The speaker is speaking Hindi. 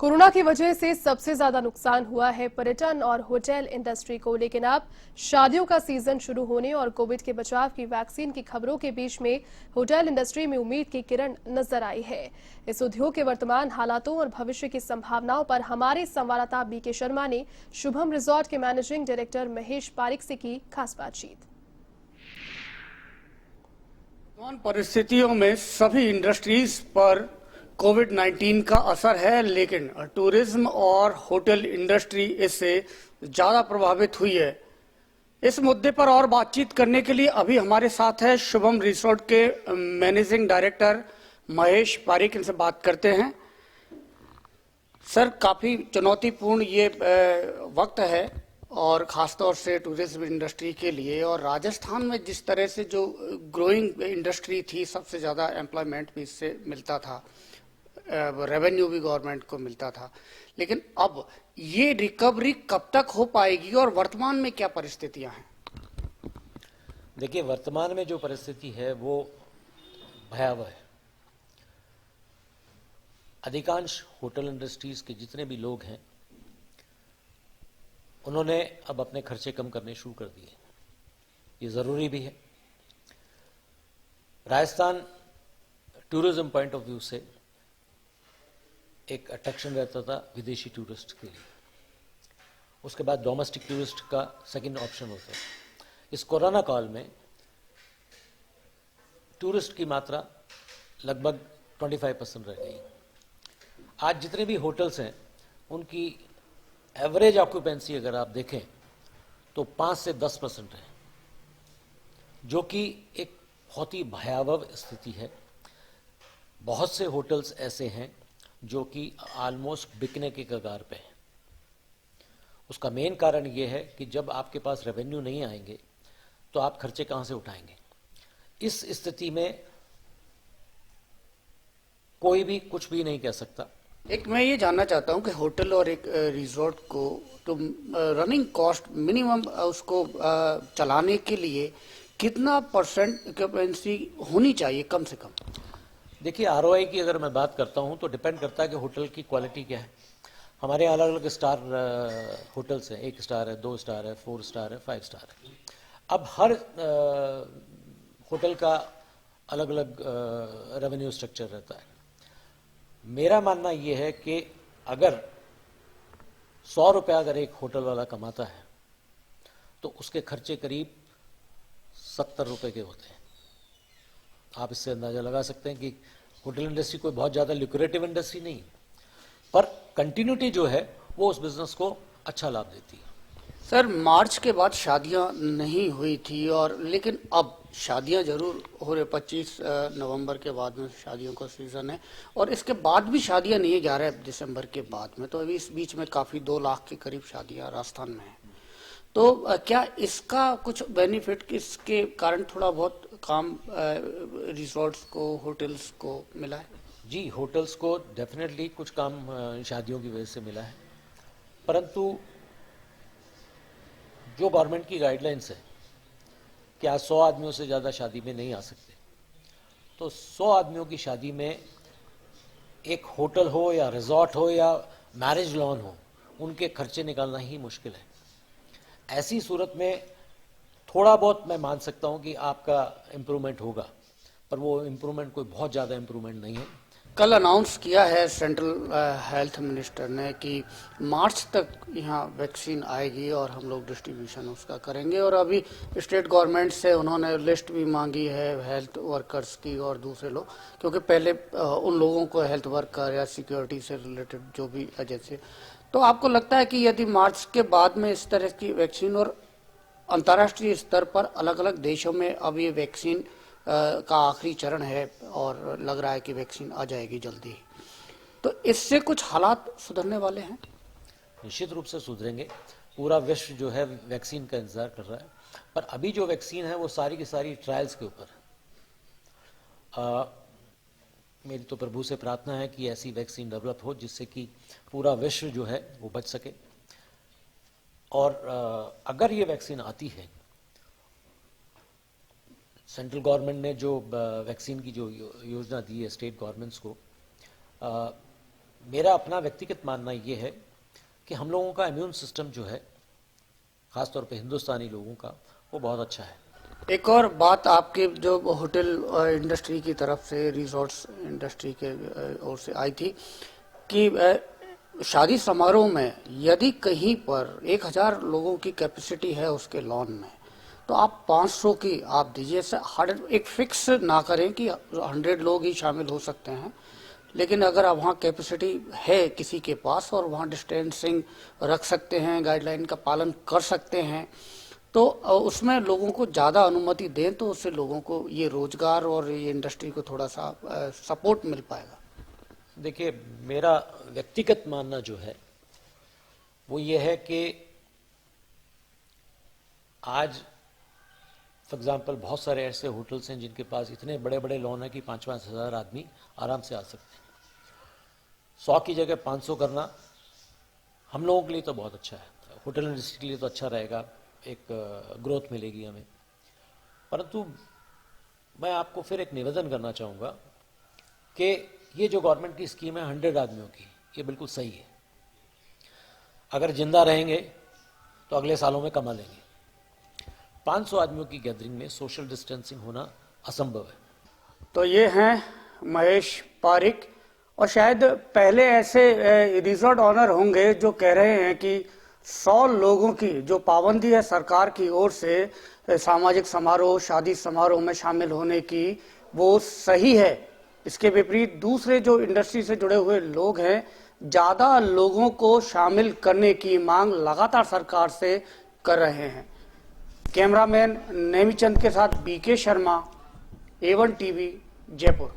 कोरोना की वजह से सबसे ज्यादा नुकसान हुआ है पर्यटन और होटल इंडस्ट्री को, लेकिन अब शादियों का सीजन शुरू होने और कोविड के बचाव की वैक्सीन की खबरों के बीच में होटल इंडस्ट्री में उम्मीद की किरण नजर आई है। इस उद्योग के वर्तमान हालातों और भविष्य की संभावनाओं पर हमारे संवाददाता बीके शर्मा ने शुभम रिजॉर्ट के मैनेजिंग डायरेक्टर महेश पारिक से की खास बातचीत। परिस्थितियों में सभी इंडस्ट्रीज पर कोविड-19 का असर है, लेकिन टूरिज्म और होटल इंडस्ट्री इससे ज्यादा प्रभावित हुई है। इस मुद्दे पर और बातचीत करने के लिए अभी हमारे साथ है शुभम रिसोर्ट के मैनेजिंग डायरेक्टर महेश पारिक। इनसे बात करते हैं। सर, काफी चुनौतीपूर्ण ये वक्त है और खासतौर से टूरिज्म इंडस्ट्री के लिए, और राजस्थान में जिस तरह से जो ग्रोइंग इंडस्ट्री थी, सबसे ज़्यादा एम्प्लॉयमेंट भी इससे मिलता था, रेवेन्यू भी गवर्नमेंट को मिलता था, लेकिन अब ये रिकवरी कब तक हो पाएगी और वर्तमान में क्या परिस्थितियां हैं? देखिए, वर्तमान में जो परिस्थिति है वो भयावह है। अधिकांश होटल इंडस्ट्रीज के जितने भी लोग हैं उन्होंने अब अपने खर्चे कम करने शुरू कर दिए। ये ज़रूरी भी है। Rajasthan tourism point of view से एक अट्रैक्शन रहता था विदेशी टूरिस्ट के लिए, उसके बाद डोमेस्टिक टूरिस्ट का सेकंड ऑप्शन होता है। इस कोरोना काल में टूरिस्ट की मात्रा लगभग 25% रह गई। आज जितने भी होटल्स हैं उनकी एवरेज ऑक्यूपेंसी अगर आप देखें तो 5 से 10% है, जो कि एक बहुत ही भयावह स्थिति है। बहुत से होटल्स ऐसे हैं जो कि ऑलमोस्ट बिकने के कगार पे हैं। उसका मेन कारण ये है कि जब आपके पास रेवेन्यू नहीं आएंगे तो आप खर्चे कहाँ से उठाएंगे। इस स्थिति में कोई भी कुछ भी नहीं कह सकता। एक मैं ये जानना चाहता हूं कि होटल और एक रिजॉर्ट को तो रनिंग कॉस्ट मिनिमम उसको चलाने के लिए कितना परसेंट ऑक्यूपेंसी होनी चाहिए कम से कम? देखिए, आरओआई की अगर मैं बात करता हूं तो डिपेंड करता है कि होटल की क्वालिटी क्या है। हमारे अलग अलग स्टार होटल्स हैं, 1 स्टार है, 2 स्टार है, 4 स्टार है, 5 स्टार है। अब हर होटल का अलग अलग रेवेन्यू स्ट्रक्चर रहता है। मेरा मानना यह है कि अगर 100 रुपया अगर एक होटल वाला कमाता है तो उसके खर्चे करीब 70 रुपए के होते हैं। आप इससे अंदाजा लगा सकते हैं कि होटल इंडस्ट्री कोई बहुत ज़्यादा ल्यूक्रेटिव इंडस्ट्री नहीं है, पर कंटिन्यूटी जो है वो उस बिजनेस को अच्छा लाभ देती है। सर, मार्च के बाद शादियां नहीं हुई थी, और लेकिन अब शादियां जरूर हो रहे। 25 नवंबर के बाद में शादियों का सीजन है, और इसके बाद भी शादियां नहीं है 11 दिसंबर के बाद में। तो अभी इस बीच में काफी 2 लाख के करीब शादियां राजस्थान में है। तो क्या इसका कुछ बेनिफिट, इसके कारण थोड़ा बहुत काम रिसोर्ट्स को, होटल्स को मिला है? जी, होटल्स को डेफिनेटली कुछ काम शादियों की वजह से मिला है, परंतु जो गवर्नमेंट की गाइडलाइंस है कि आज 100 आदमियों से ज़्यादा शादी में नहीं आ सकते, तो 100 आदमियों की शादी में एक होटल हो या रिजॉर्ट हो या मैरिज लॉन हो, उनके खर्चे निकालना ही मुश्किल है। ऐसी सूरत में थोड़ा बहुत मैं मान सकता हूं कि आपका इम्प्रूवमेंट होगा, पर वो इम्प्रूवमेंट कोई बहुत ज़्यादा इम्प्रूवमेंट नहीं है। कल अनाउंस किया है सेंट्रल हेल्थ मिनिस्टर ने कि मार्च तक यहाँ वैक्सीन आएगी और हम लोग डिस्ट्रीब्यूशन उसका करेंगे, और अभी स्टेट गवर्नमेंट से उन्होंने लिस्ट भी मांगी है हेल्थ वर्कर्स की और दूसरे लोग, क्योंकि पहले उन लोगों को हेल्थ वर्कर या सिक्योरिटी से रिलेटेड जो भी एजेंसी। तो आपको लगता है कि यदि मार्च के बाद में इस तरह की वैक्सीन, और अंतर्राष्ट्रीय स्तर पर अलग अलग देशों में अब ये वैक्सीन का आखिरी चरण है और लग रहा है कि वैक्सीन आ जाएगी जल्दी, तो इससे कुछ हालात सुधरने वाले हैं? निश्चित रूप से सुधरेंगे। पूरा विश्व जो है वैक्सीन का इंतजार कर रहा है, पर अभी जो वैक्सीन है वो सारी की सारी ट्रायल्स के ऊपर है। मेरी तो प्रभु से प्रार्थना है कि ऐसी वैक्सीन डेवलप हो जिससे कि पूरा विश्व जो है वो बच सके। और अगर ये वैक्सीन आती है, सेंट्रल गवर्नमेंट ने जो वैक्सीन की जो योजना दी है स्टेट गवर्नमेंट्स को, मेरा अपना व्यक्तिगत मानना ये है कि हम लोगों का इम्यून सिस्टम जो है, खासतौर पे हिंदुस्तानी लोगों का, वो बहुत अच्छा है। एक और बात आपके जो होटल इंडस्ट्री की तरफ से, रिजॉर्ट्स इंडस्ट्री के ओर से आई थी कि शादी समारोह में यदि कहीं पर 1000 लोगों की कैपेसिटी है उसके लॉन में, तो आप 500 की आप दीजिए। एक फिक्स ना करें कि 100 लोग ही शामिल हो सकते हैं, लेकिन अगर आप वहाँ कैपेसिटी है किसी के पास और वहाँ डिस्टेंसिंग रख सकते हैं, गाइडलाइन का पालन कर सकते हैं, तो उसमें लोगों को ज़्यादा अनुमति दें, तो उससे लोगों को ये रोजगार और ये इंडस्ट्री को थोड़ा सा सपोर्ट मिल पाएगा। देखिए, मेरा व्यक्तिगत मानना जो है वो ये है कि आज फॉर एग्जाम्पल बहुत सारे ऐसे होटल्स हैं जिनके पास इतने बड़े बड़े लॉन है कि 5-5 हज़ार आदमी आराम से आ सकते हैं। 100 की जगह 500 करना हम लोगों के लिए तो बहुत अच्छा है, होटल इंडस्ट्री के लिए तो अच्छा रहेगा, एक ग्रोथ मिलेगी हमें। परंतु मैं आपको फिर एक निवेदन करना चाहूँगा कि ये जो गवर्नमेंट की स्कीम है 100 आदमियों की, ये बिल्कुल सही है। अगर जिंदा रहेंगे तो अगले सालों में कमा लेंगे। 500 आदमियों की गैदरिंग में सोशल डिस्टेंसिंग होना असंभव है। तो ये हैं महेश पारिक, और शायद पहले ऐसे रिजॉर्ट ऑनर होंगे जो कह रहे हैं कि 100 लोगों की जो पाबंदी है सरकार की ओर से सामाजिक समारोह, शादी समारोह में शामिल होने की, वो सही है। इसके विपरीत दूसरे जो इंडस्ट्री से जुड़े हुए लोग हैं, ज्यादा लोगों को शामिल करने की मांग लगातार सरकार से कर रहे हैं। कैमरामैन नेमीचंद के साथ BK Sharma, A1 TV, Jaipur.